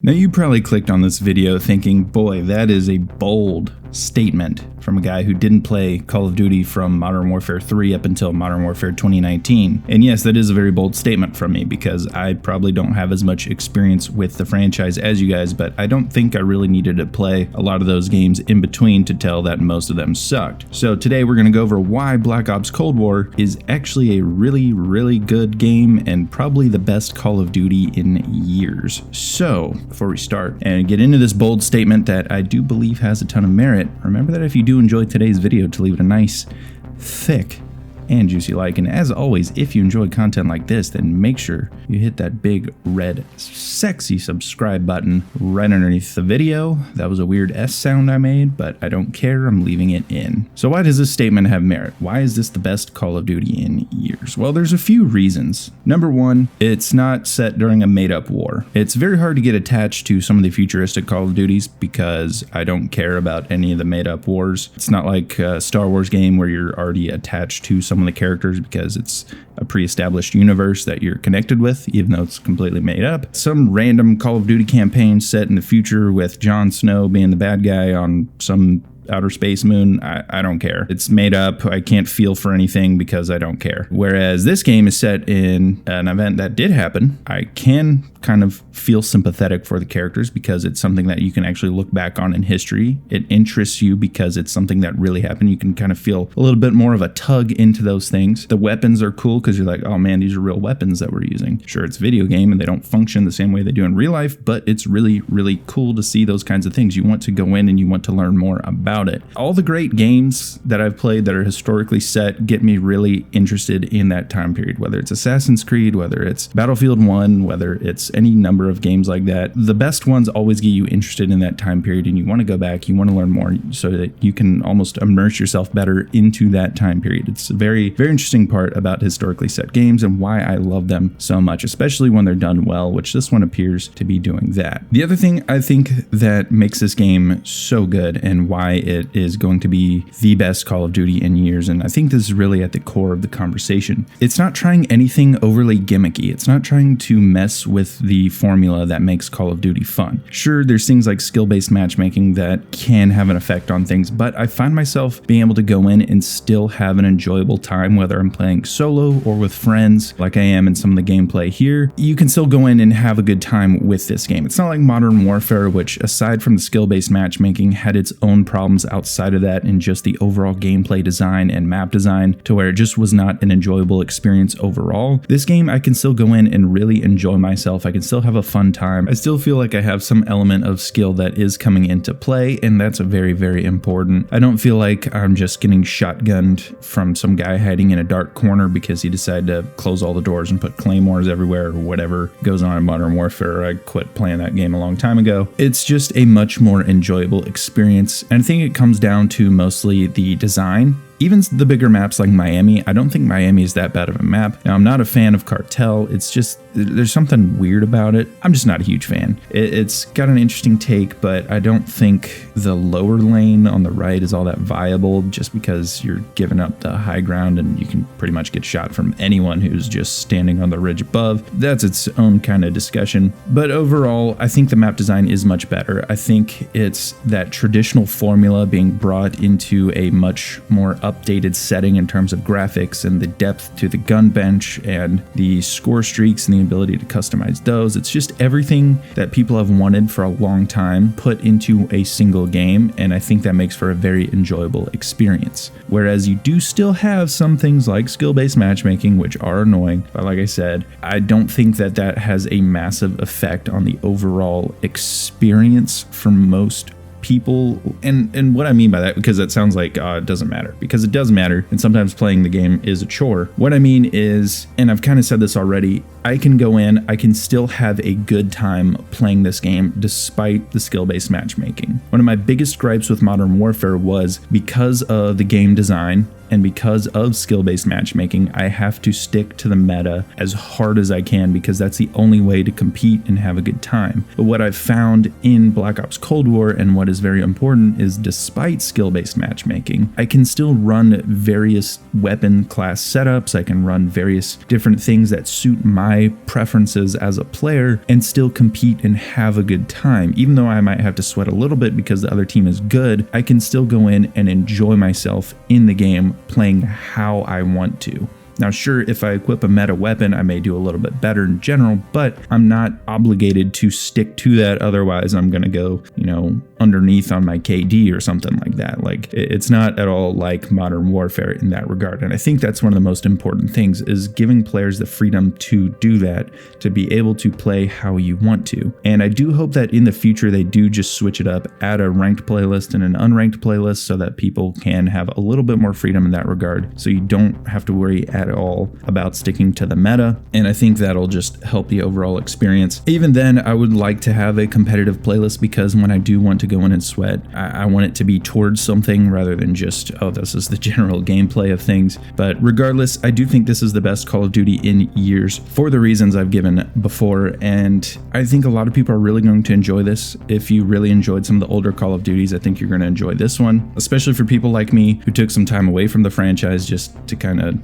Now you probably clicked on this video thinking, boy, that is a bold statement from a guy who didn't play Call of Duty from Modern Warfare 3 up until Modern Warfare 2019. And yes, that is a very bold statement from me because I probably don't have as much experience with the franchise as you guys, but I don't think I really needed to play a lot of those games in between to tell that most of them sucked. So today we're going to go over why Black Ops Cold War is actually a really good game and probably the best Call of Duty in years. So before we start and get into this bold statement that I do believe has a ton of merit, remember that if you do enjoy today's video to leave it a nice, thick, and juicy like. And as always, if you enjoy content like this, then make sure you hit that big red sexy subscribe button right underneath the video. That was a weird S sound I made, but I don't care, I'm leaving it in. So why does this statement have merit? Why is this the best Call of Duty in years? Well, there's a few reasons. Number one, it's not set during a made-up war. It's very hard to get attached to some of the futuristic Call of Duties because I don't care about any of the made-up wars. It's not like a Star Wars game where you're already attached to some of the characters because it's a pre-established universe that you're connected with, even though it's completely made up. Some random Call of Duty campaign set in the future with Jon Snow being the bad guy on some outer space moon, I don't care. It's made up. I can't feel for anything because I don't care. Whereas this game is set in an event that did happen. I can kind of feel sympathetic for the characters because it's something that you can actually look back on in history. It interests you because it's something that really happened. You can kind of feel a little bit more of a tug into those things. The weapons are cool because you're like, oh man, these are real weapons that we're using. Sure, it's a video game and they don't function the same way they do in real life, but it's really cool to see those kinds of things. You want to go in and you want to learn more about it. All the great games that I've played that are historically set get me really interested in that time period, whether it's Assassin's Creed, whether it's Battlefield 1, whether it's any number of games like that. The best ones always get you interested in that time period and you want to go back, you want to learn more so that you can almost immerse yourself better into that time period. It's a very interesting part about historically set games and why I love them so much, especially when they're done well, which this one appears to be doing that. The other thing I think that makes this game so good and why it is going to be the best Call of Duty in years, and I think this is really at the core of the conversation. It's not trying anything overly gimmicky. It's not trying to mess with the formula that makes Call of Duty fun. Sure, there's things like skill-based matchmaking that can have an effect on things, but I find myself being able to go in and still have an enjoyable time, whether I'm playing solo or with friends, like I am in some of the gameplay here. You can still go in and have a good time with this game. It's not like Modern Warfare, which aside from the skill-based matchmaking had its own problems outside of that in just the overall gameplay design and map design to where it just was not an enjoyable experience overall. This game, I can still go in and really enjoy myself. I can still have a fun time. I still feel like I have some element of skill that is coming into play, and that's very important. I don't feel like I'm just getting shotgunned from some guy hiding in a dark corner because he decided to close all the doors and put claymores everywhere or whatever goes on in Modern Warfare. I quit playing that game a long time ago. It's just a much more enjoyable experience, and I think it comes down to mostly the design. Even the bigger maps like Miami, I don't think Miami is that bad of a map. Now, I'm not a fan of Cartel. It's just, there's something weird about it. I'm just not a huge fan. It's got an interesting take, but I don't think the lower lane on the right is all that viable just because you're giving up the high ground and you can pretty much get shot from anyone who's just standing on the ridge above. That's its own kind of discussion. But overall, I think the map design is much better. I think it's that traditional formula being brought into a much more updated setting in terms of graphics and the depth to the gun bench and the score streaks and the ability to customize those. It's just everything that people have wanted for a long time put into a single game, and I think that makes for a very enjoyable experience. Whereas you do still have some things like skill-based matchmaking, which are annoying, but like I said, I don't think that that has a massive effect on the overall experience for most people. And what I mean by that, because that sounds like it doesn't matter, because it does matter, and sometimes playing the game is a chore. What I mean is, and I've kind of said this already, I can go in, I can still have a good time playing this game despite the skill-based matchmaking. One of my biggest gripes with Modern Warfare was because of the game design And because of skill-based matchmaking, I have to stick to the meta as hard as I can because that's the only way to compete and have a good time. But what I've found in Black Ops Cold War, and what is very important, is despite skill-based matchmaking, I can still run various weapon class setups, I can run various different things that suit my preferences as a player and still compete and have a good time. Even though I might have to sweat a little bit because the other team is good, I can still go in and enjoy myself in the game playing how I want to. Now, sure, if I equip a meta weapon, I may do a little bit better in general, but I'm not obligated to stick to that. Otherwise, I'm going to go, underneath on my KD or something like that. Like, it's not at all like Modern Warfare in that regard. And I think that's one of the most important things, is giving players the freedom to do that, to be able to play how you want to. And I do hope that in the future, they do just switch it up, add a ranked playlist and an unranked playlist so that people can have a little bit more freedom in that regard. So you don't have to worry at all about sticking to the meta. And I think that'll just help the overall experience. Even then, I would like to have a competitive playlist, because when I do want to go in and sweat, I want it to be towards something rather than just, oh, this is the general gameplay of things. But regardless, I do think this is the best Call of Duty in years for the reasons I've given before. And I think a lot of people are really going to enjoy this. If you really enjoyed some of the older Call of Duties, I think you're going to enjoy this one, especially for people like me who took some time away from the franchise just to kind of,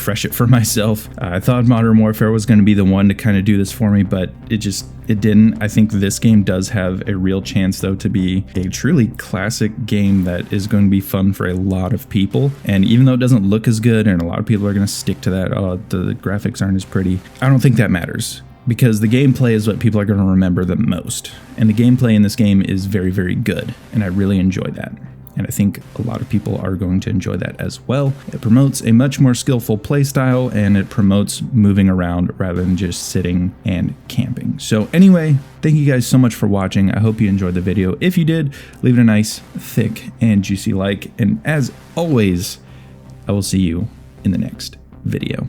refresh it for myself. I thought Modern Warfare was going to be the one to kind of do this for me, but it didn't. I think this game does have a real chance, though, to be a truly classic game that is going to be fun for a lot of people. And even though it doesn't look as good, and a lot of people are going to stick to that, oh, the graphics aren't as pretty, I don't think that matters, because the gameplay is what people are going to remember the most. And the gameplay in this game is very, very good, and I really enjoy that. And I think a lot of people are going to enjoy that as well. It promotes a much more skillful playstyle, and it promotes moving around rather than just sitting and camping. So anyway, thank you guys so much for watching. I hope you enjoyed the video. If you did, leave it a nice, thick, and juicy like. And as always, I will see you in the next video.